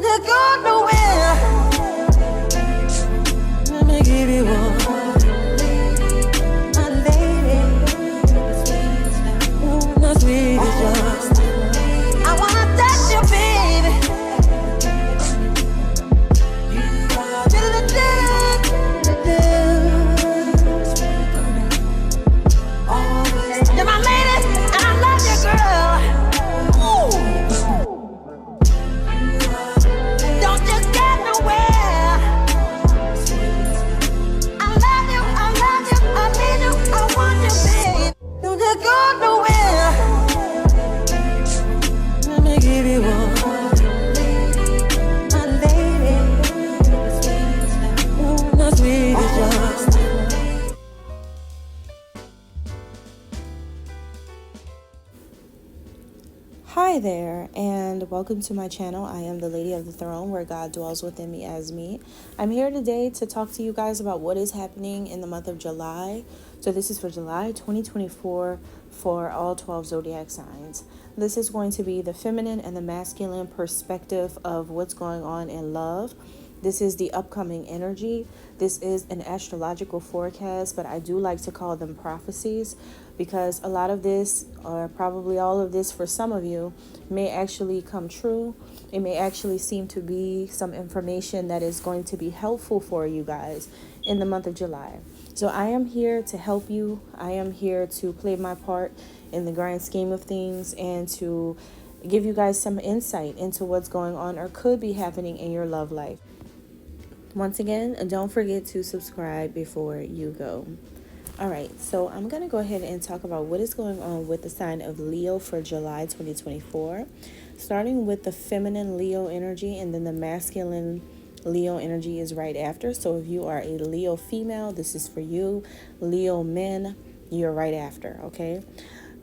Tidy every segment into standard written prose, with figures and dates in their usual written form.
Don't go nowhere. Let me give you one. My lady. The sweetest one. I wanna touch you, baby. You're my lady, and I love you, girl. Don't you get nowhere. I love you, I need you, I want you, babe. Don't you go nowhere. Let me give you one. My lady. The sweetest one. Hi there, and welcome to my channel. I am the Lady of the Throne, where God dwells within me as me. I'm here today to talk to you guys about what is happening in the month of July. So this is for July 2024 for all 12 zodiac signs. This is going to be the feminine and the masculine perspective of what's going on in love. This is the upcoming energy. This is an astrological forecast, but I do like to call them prophecies because a lot of this, or probably all of this for some of you, may actually come true. It may actually seem to be some information that is going to be helpful for you guys in the month of July. So I am here to help you. I am here to play my part in the grand scheme of things and to give you guys some insight into what's going on or could be happening in your love life. Once again, don't forget to subscribe before you go. All right, so I'm going to go ahead and talk about what is going on with the sign of Leo for July 2024, starting with the feminine Leo energy, and then the masculine Leo energy is right after. So if you are a Leo female, this is for you. Leo men, you're right after, okay?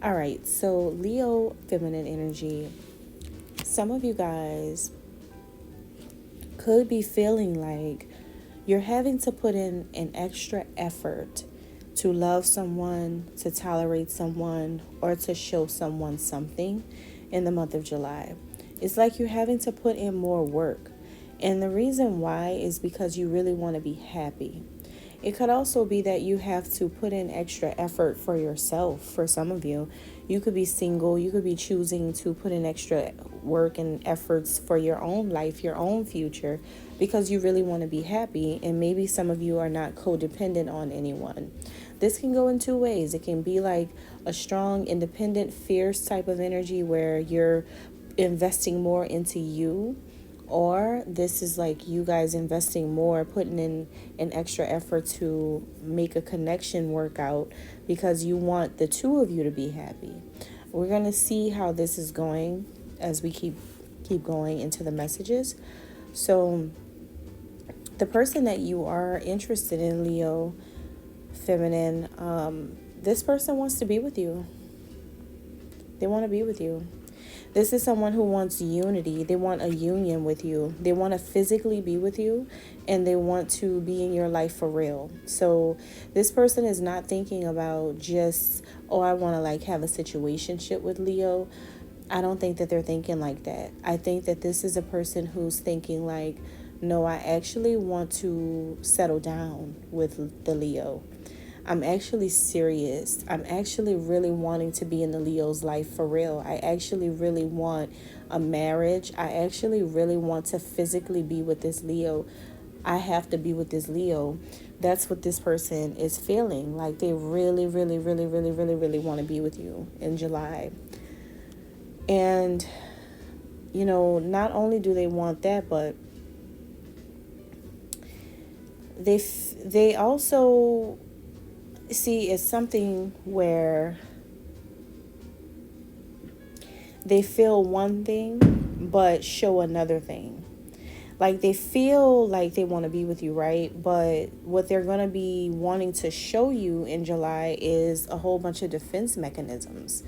All right, so Leo feminine energy, some of you guys could be feeling like you're having to put in an extra effort to love someone, to tolerate someone, or to show someone something in the month of July. It's like you're having to put in more work. And the reason why is because you really want to be happy. It could also be that you have to put in extra effort for yourself. For some of you, you could be single. You could be choosing to put in extra work and efforts for your own life, your own future, because you really want to be happy. And maybe some of you are not codependent on anyone. This can go in two ways. It can be like a strong, independent, fierce type of energy where you're investing more into you. Or this is like you guys investing more, putting in an extra effort to make a connection work out because you want the two of you to be happy. We're going to see how this is going as we keep going into the messages. So the person that you are interested in, Leo feminine, this person wants to be with you. They want to be with you. This is someone who wants unity. They want a union with you. They want to physically be with you, and they want to be in your life for real. So this person is not thinking about just, oh, I want to like have a situationship with Leo. I don't think that they're thinking like that. I think that this is a person who's thinking like, no, I actually want to settle down with the Leo. I'm actually serious. I'm actually really wanting to be in the Leo's life for real. I actually really want a marriage. I actually really want to physically be with this Leo. I have to be with this Leo. That's what this person is feeling. Like they really, really, really, really, really, really want to be with you in July. And, you know, not only do they want that, but they also see it's something where they feel one thing but show another thing. Like they feel like they want to be with you, right? But what they're going to be wanting to show you in July is a whole bunch of defense mechanisms.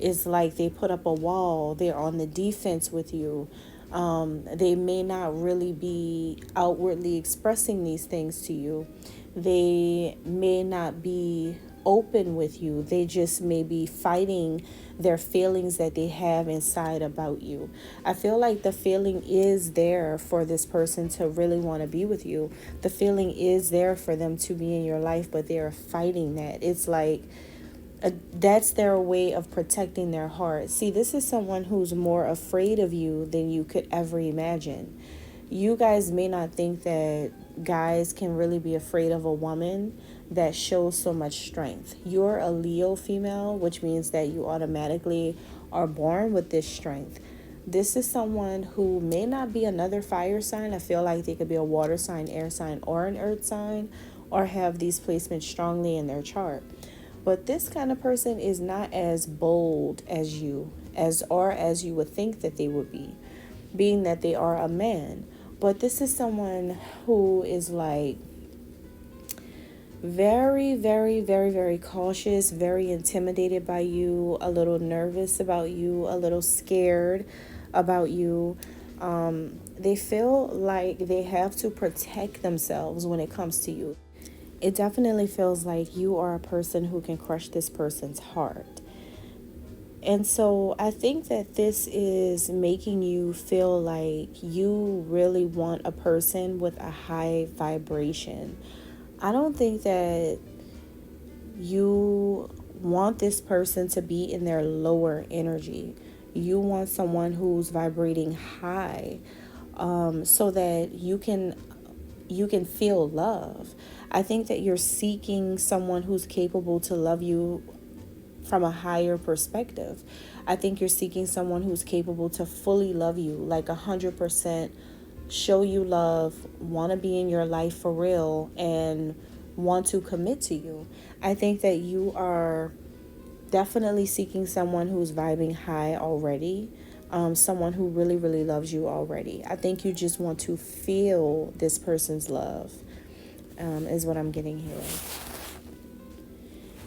It's like they put up a wall. They're on the defense with you. They may not really be outwardly expressing these things to you. They may not be open with you. They just may be fighting their feelings that they have inside about you. I feel like the feeling is there for this person to really want to be with you. The feeling is there for them to be in your life, but they're fighting that. It's like that's their way of protecting their heart. See, this is someone who's more afraid of you than you could ever imagine. You guys may not think that guys can really be afraid of a woman that shows so much strength. You're a Leo female, which means that you automatically are born with this strength. This is someone who may not be another fire sign. I feel like they could be a water sign, air sign, or an earth sign, or have these placements strongly in their chart. But this kind of person is not as bold as you, as you would think that they would be, being that they are a man. But this is someone who is like very, very, very, very cautious, very intimidated by you, a little nervous about you, a little scared about you. They feel like they have to protect themselves when it comes to you. It definitely feels like you are a person who can crush this person's heart. And so I think that this is making you feel like you really want a person with a high vibration. I don't think that you want this person to be in their lower energy. You want someone who's vibrating high, so that you can feel love. I think that you're seeking someone who's capable to love you from a higher perspective. I think you're seeking someone who's capable to fully love you, like 100%, show you love, want to be in your life for real, and want to commit to you. I think that you are definitely seeking someone who's vibing high already, someone who really, really loves you already. I think you just want to feel this person's love, is what I'm getting here.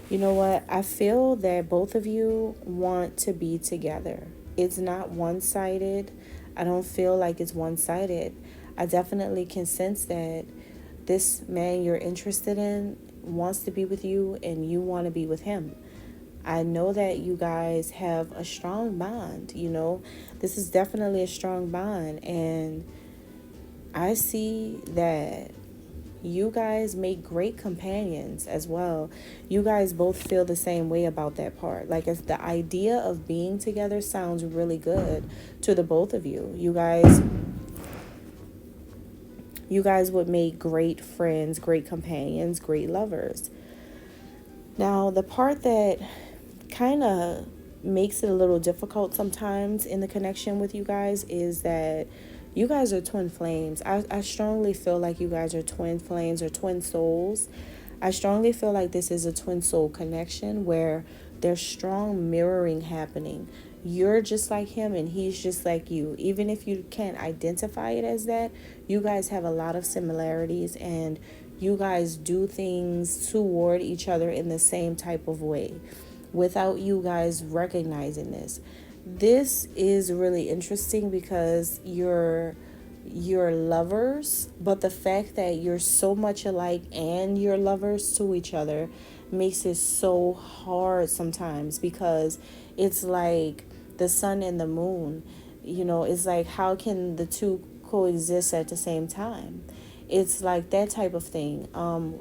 You know what? I feel that both of you want to be together. It's not one-sided. I don't feel like it's one-sided. I definitely can sense that this man you're interested in wants to be with you and you want to be with him. I know that you guys have a strong bond, This is definitely a strong bond, and I see that you guys make great companions as well. You guys both feel the same way about that part. Like, if the idea of being together sounds really good to the both of you. You guys would make great friends, great companions, great lovers. Now, the part that kind of makes it a little difficult sometimes in the connection with you guys is that you guys are twin flames. I strongly feel like you guys are twin flames or twin souls. I strongly feel like this is a twin soul connection where there's strong mirroring happening. You're just like him and he's just like you. Even if you can't identify it as that, you guys have a lot of similarities and you guys do things toward each other in the same type of way without you guys recognizing this. This is really interesting because you're lovers, but the fact that you're so much alike and you're lovers to each other makes it so hard sometimes, because it's like the sun and the moon. It's like, how can the two coexist at the same time? It's like that type of thing.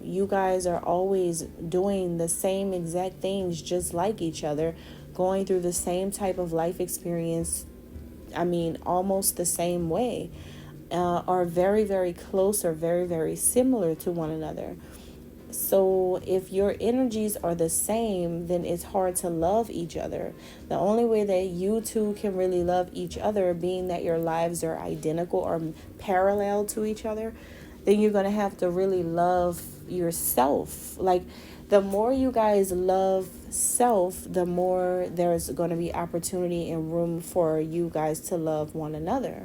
You guys are always doing the same exact things just like each other, going through the same type of life experience. Almost the same way, are very, very close or very, very similar to one another. So if your energies are the same, then it's hard to love each other. The only way that you two can really love each other, being that your lives are identical or parallel to each other, then you're going to have to really love yourself. Like, the more you guys love self, the more there's going to be opportunity and room for you guys to love one another.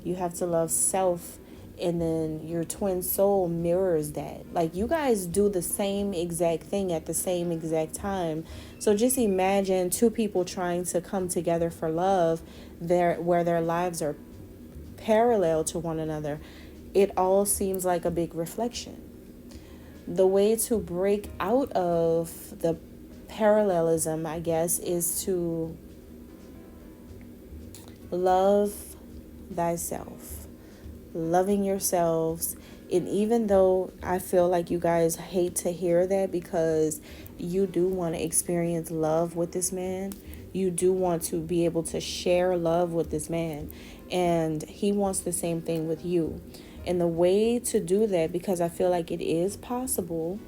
You have to love self, and then your twin soul mirrors that. Like, you guys do the same exact thing at the same exact time. So just imagine two people trying to come together for love where their lives are parallel to one another. It all seems like a big reflection. The way to break out of the parallelism, I guess, is to love thyself, loving yourselves. And even though I feel like you guys hate to hear that, because you do want to experience love with this man, you do want to be able to share love with this man, and he wants the same thing with you. And the way to do that, because I feel like it is possible,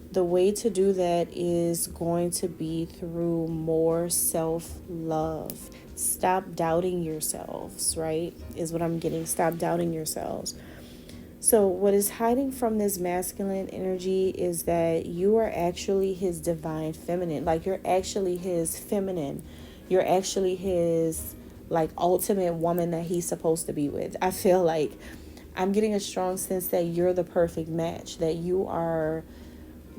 the way to do that is going to be through more self-love. Stop doubting yourselves, right? Is what I'm getting. Stop doubting yourselves. So what is hiding from this masculine energy is that you are actually his divine feminine. Like, you're actually his feminine. You're actually his, like, ultimate woman that he's supposed to be with. I feel like I'm getting a strong sense that you're the perfect match, that you are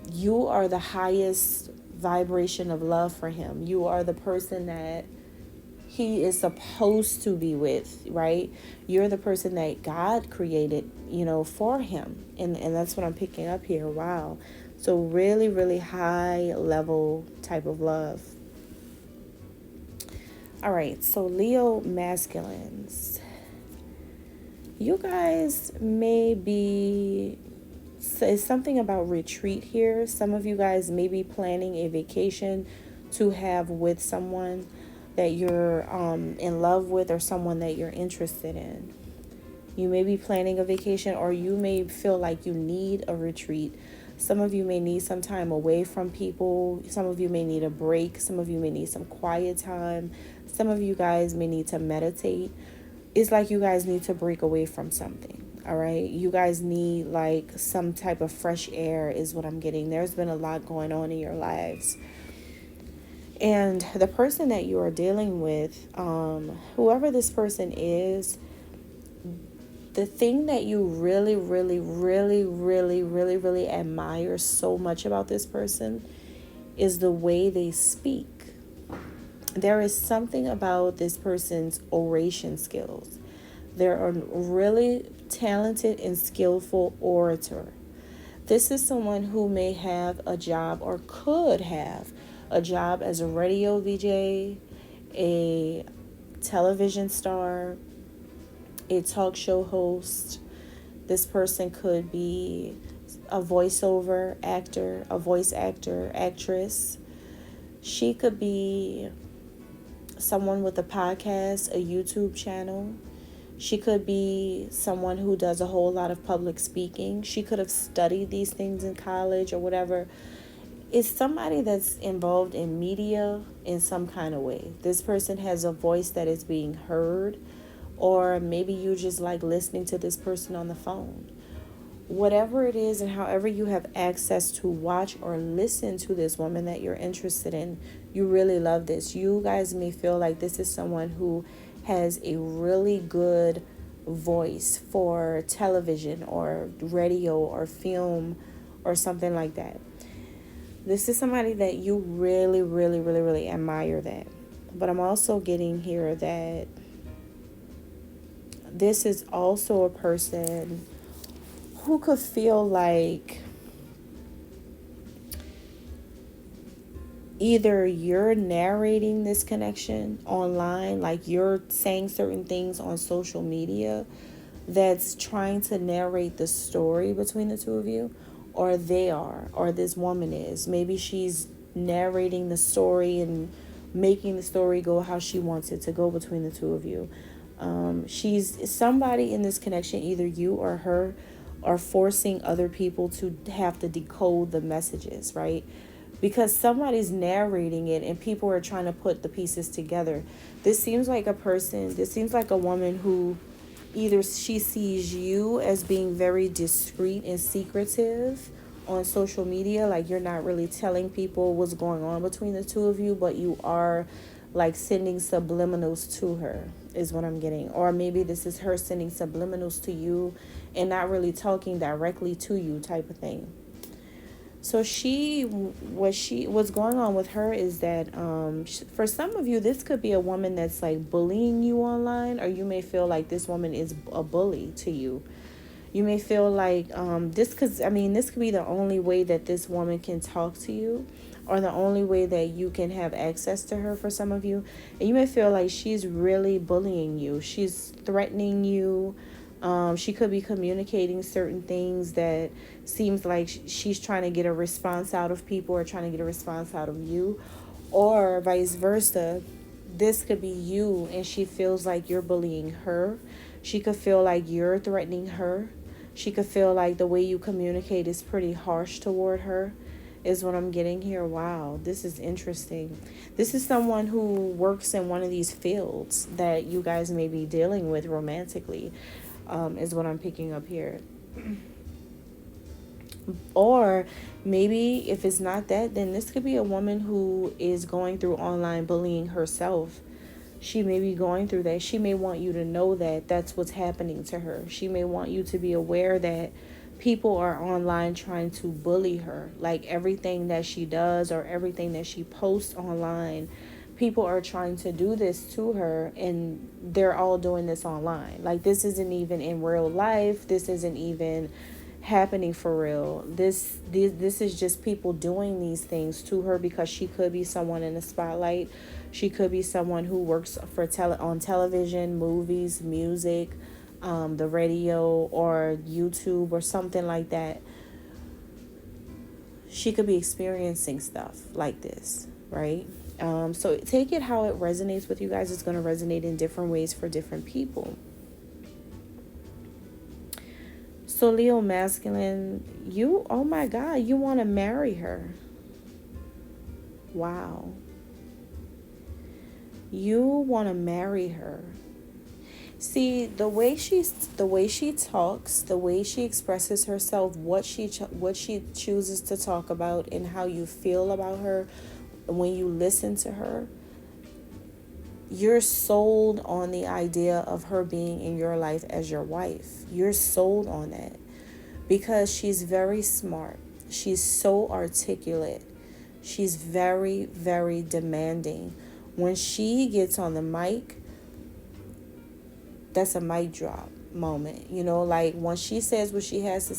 the highest vibration of love for him. You are the person that he is supposed to be with, right? You're the person that God created, for him. And that's what I'm picking up here. Wow. So really, really high level type of love. All right. So Leo masculines, you guys may be, it's something about retreat here. Some of you guys may be planning a vacation to have with someone that you're in love with, or someone that you're interested in. You may be planning a vacation, or you may feel like you need a retreat. Some of you may need some time away from people. Some of you may need a break. Some of you may need some quiet time. Some of you guys may need to meditate. It's like you guys need to break away from something. All right. You guys need like some type of fresh air is what I'm getting. There's been a lot going on in your lives. And the person that you are dealing with, whoever this person is, the thing that you really, really, really, really, really, really admire so much about this person is the way they speak. There is something about this person's oration skills. They're a really talented and skillful orator. This is someone who may have a job, or could have a job as a radio VJ, a television star, a talk show host. This person could be a voiceover actor, a voice actor, actress. She could be someone with a podcast, a YouTube channel. She could be someone who does a whole lot of public speaking. She could have studied these things in college or whatever. It's somebody that's involved in media in some kind of way. This person has a voice that is being heard, or maybe you just like listening to this person on the phone. Whatever it is, and however you have access to watch or listen to this woman that you're interested in, you really love this. You guys may feel like this is someone who has a really good voice for television or radio or film or something like that. This is somebody that you really, really, really, really admire that. But I'm also getting here that this is also a person who could feel like either you're narrating this connection online, like you're saying certain things on social media that's trying to narrate the story between the two of you, or they are, or this woman is. Maybe she's narrating the story and making the story go how she wants it to go between the two of you. She's somebody in this connection, either you or her, are forcing other people to have to decode the messages, right? Because somebody's narrating it and people are trying to put the pieces together. This seems like a woman who either she sees you as being very discreet and secretive on social media, like you're not really telling people what's going on between the two of you, but you are like sending subliminals to her, is what I'm getting. Or maybe this is her sending subliminals to you and not really talking directly to you, type of thing. So what's going on with her is that for some of you, this could be a woman that's like bullying you online, or you may feel like this woman is a bully to you. You may feel like this could be the only way that this woman can talk to you, or the only way that you can have access to her for some of you. And you may feel like she's really bullying you. She's threatening you. She could be communicating certain things that seems like she's trying to get a response out of people, or trying to get a response out of you, or vice versa. This could be you and she feels like you're bullying her. She could feel like you're threatening her. She could feel like the way you communicate is pretty harsh toward her, is what I'm getting here. Wow, this is interesting. This is someone who works in one of these fields that you guys may be dealing with romantically, is what I'm picking up here. Or maybe if it's not that, then this could be a woman who is going through online bullying herself. She may be going through that. She may want you to know that that's what's happening to her. She may want you to be aware that people are online trying to bully her. Like everything that she does or everything that she posts online, people are trying to do this to her, and they're all doing this online. Like this isn't even in real life. This isn't even happening for real. This is just people doing these things to her because she could be someone in the spotlight. She could be someone who works for on television, movies, music, the radio, or YouTube, or something like that. She could be experiencing stuff like this, right? So take it how it resonates with you guys. It's going to resonate in different ways for different people. So Leo masculine, oh my God, you want to marry her. Wow. You want to marry her. See, the way she talks, the way she expresses herself, what she chooses to talk about, and how you feel about her when you listen to her, you're sold on the idea of her being in your life as your wife. You're sold on that because she's very smart. She's so articulate. She's very, very demanding. When she gets on the mic, that's a mic drop moment. You know, like when she says what she has to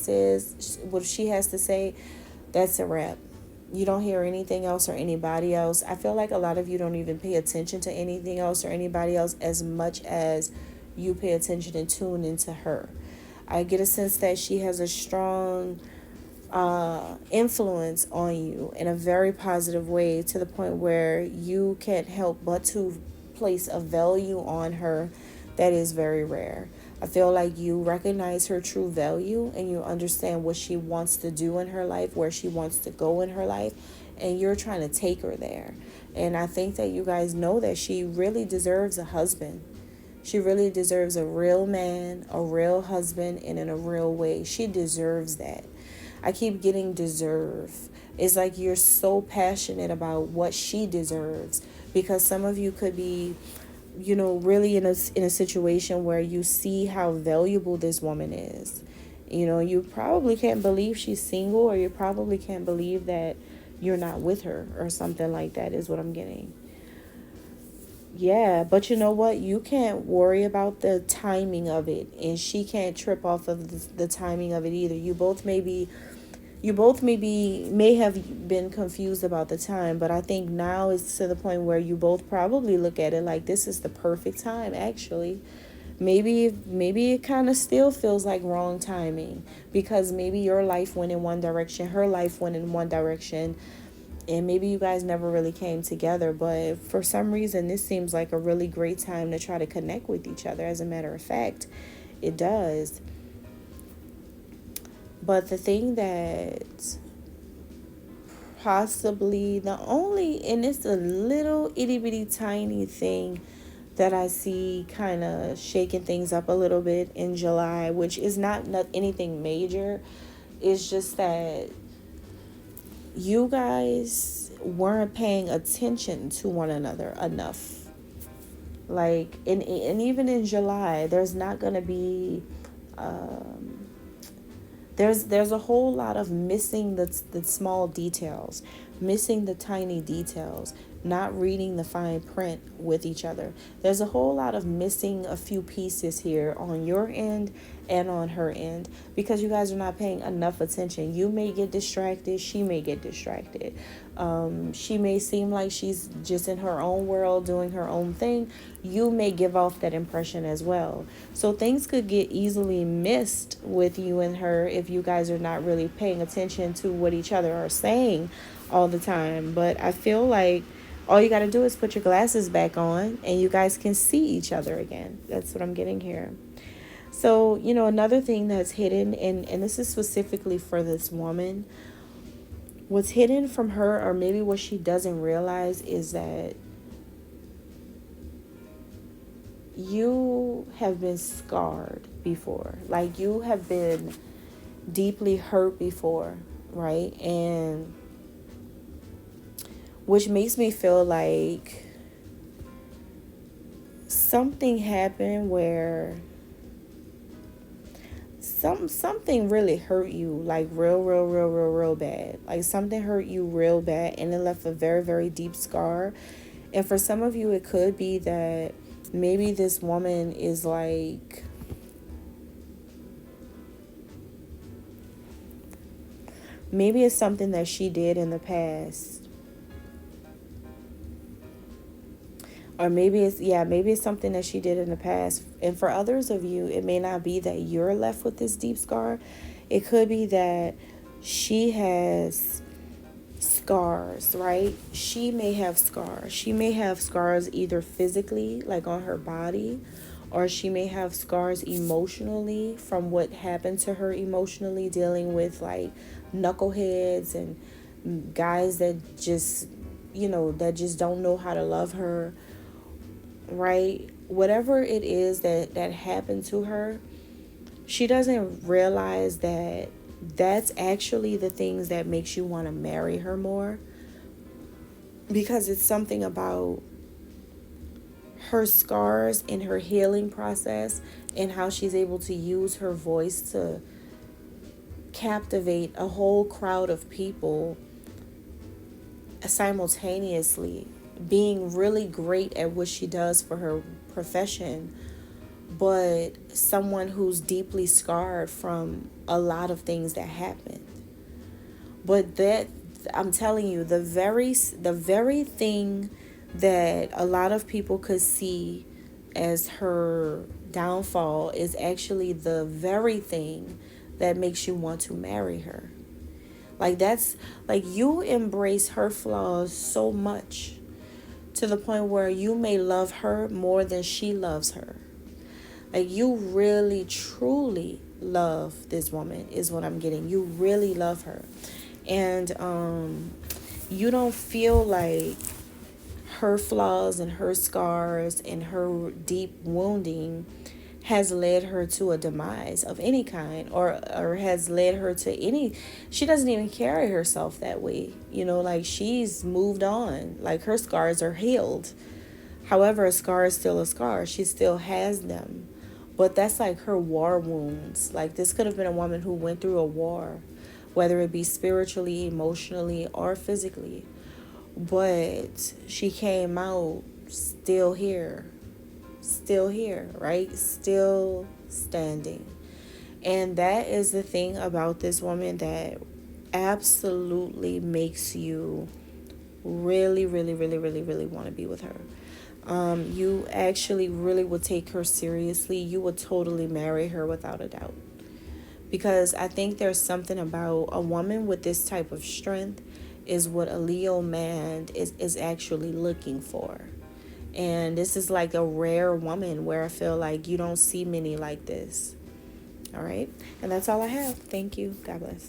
say, that's a wrap. You don't hear anything else or anybody else. I feel like a lot of you don't even pay attention to anything else or anybody else as much as you pay attention and tune into her. I get a sense that she has a strong influence on you in a very positive way, to the point where you can't help but to place a value on her that is very rare. I feel like you recognize her true value and you understand what she wants to do in her life, where she wants to go in her life, and you're trying to take her there. And I think that you guys know that she really deserves a husband. She really deserves a real man, a real husband, and in a real way. She deserves that. I keep getting deserve. It's like you're so passionate about what she deserves, because some of you could be, you know, really in a situation where you see how valuable this woman is. You know, you probably can't believe she's single, or you probably can't believe that you're not with her, or something like that is what I'm getting. Yeah, but you know what? You can't worry about the timing of it, and she can't trip off of the timing of it either. You both may have been confused about the time, but I think now it's to the point where you both probably look at it like this is the perfect time, actually. Maybe it kind of still feels like wrong timing, because maybe your life went in one direction, her life went in one direction, and maybe you guys never really came together, but for some reason this seems like a really great time to try to connect with each other. As a matter of fact, it does. But the thing that possibly and it's a little itty bitty tiny thing that I see kind of shaking things up a little bit in July, which is not anything major. It's just that you guys weren't paying attention to one another enough. Like, and even in July, there's not going to be, there's a whole lot of missing the small details. missing the tiny details, not reading the fine print with each other. There's a whole lot of missing a few pieces here on your end and on her end, because you guys are not paying enough attention. You may get distracted. She may get distracted. She may seem like she's just in her own world doing her own thing. You may give off that impression as well. So things could get easily missed with you and her if you guys are not really paying attention to what each other are saying all the time. But I feel like all you got to do is put your glasses back on and you guys can see each other again. That's what I'm getting here. So, another thing that's hidden, and this is specifically for this woman, what's hidden from her, or maybe what she doesn't realize, is that you have been scarred before. Like, you have been deeply hurt before, right? And which makes me feel like something happened where something really hurt you, like real bad. Like something hurt you real bad, and it left a very, very deep scar. And for some of you, it could be that maybe this woman is like, maybe it's something that she did in the past. Or maybe it's something that she did in the past. And for others of you, it may not be that you're left with this deep scar. It could be that she has scars, right? She may have scars. She may have scars either physically, like on her body, or she may have scars emotionally from what happened to her emotionally, dealing with like knuckleheads and guys that just, that just don't know how to love her. Right? Whatever it is that happened to her, she doesn't realize that that's actually the things that makes you want to marry her more, because it's something about her scars and her healing process and how she's able to use her voice to captivate a whole crowd of people simultaneously, being really great at what she does for her profession, but someone who's deeply scarred from a lot of things that happened. But that, I'm telling you, the very thing that a lot of people could see as her downfall is actually the very thing that makes you want to marry her. Like, that's like, you embrace her flaws so much to the point where you may love her more than she loves her. Like, you really, truly love this woman is what I'm getting. You really love her. And you don't feel like her flaws and her scars and her deep wounding has led her to a demise of any kind, or has led her to any, she doesn't even carry herself that way. Like, she's moved on. Like, her scars are healed. However, a scar is still a scar. She still has them. But that's like her war wounds. Like, this could have been a woman who went through a war, whether it be spiritually, emotionally, or physically. But she came out still here, right? Still standing. And that is the thing about this woman that absolutely makes you really, really, really, really, really want to be with her. You actually really would take her seriously. You would totally marry her without a doubt. Because I think there's something about a woman with this type of strength is what a Leo man is actually looking for. And this is like a rare woman where I feel like you don't see many like this. All right. And that's all I have. Thank you. God bless.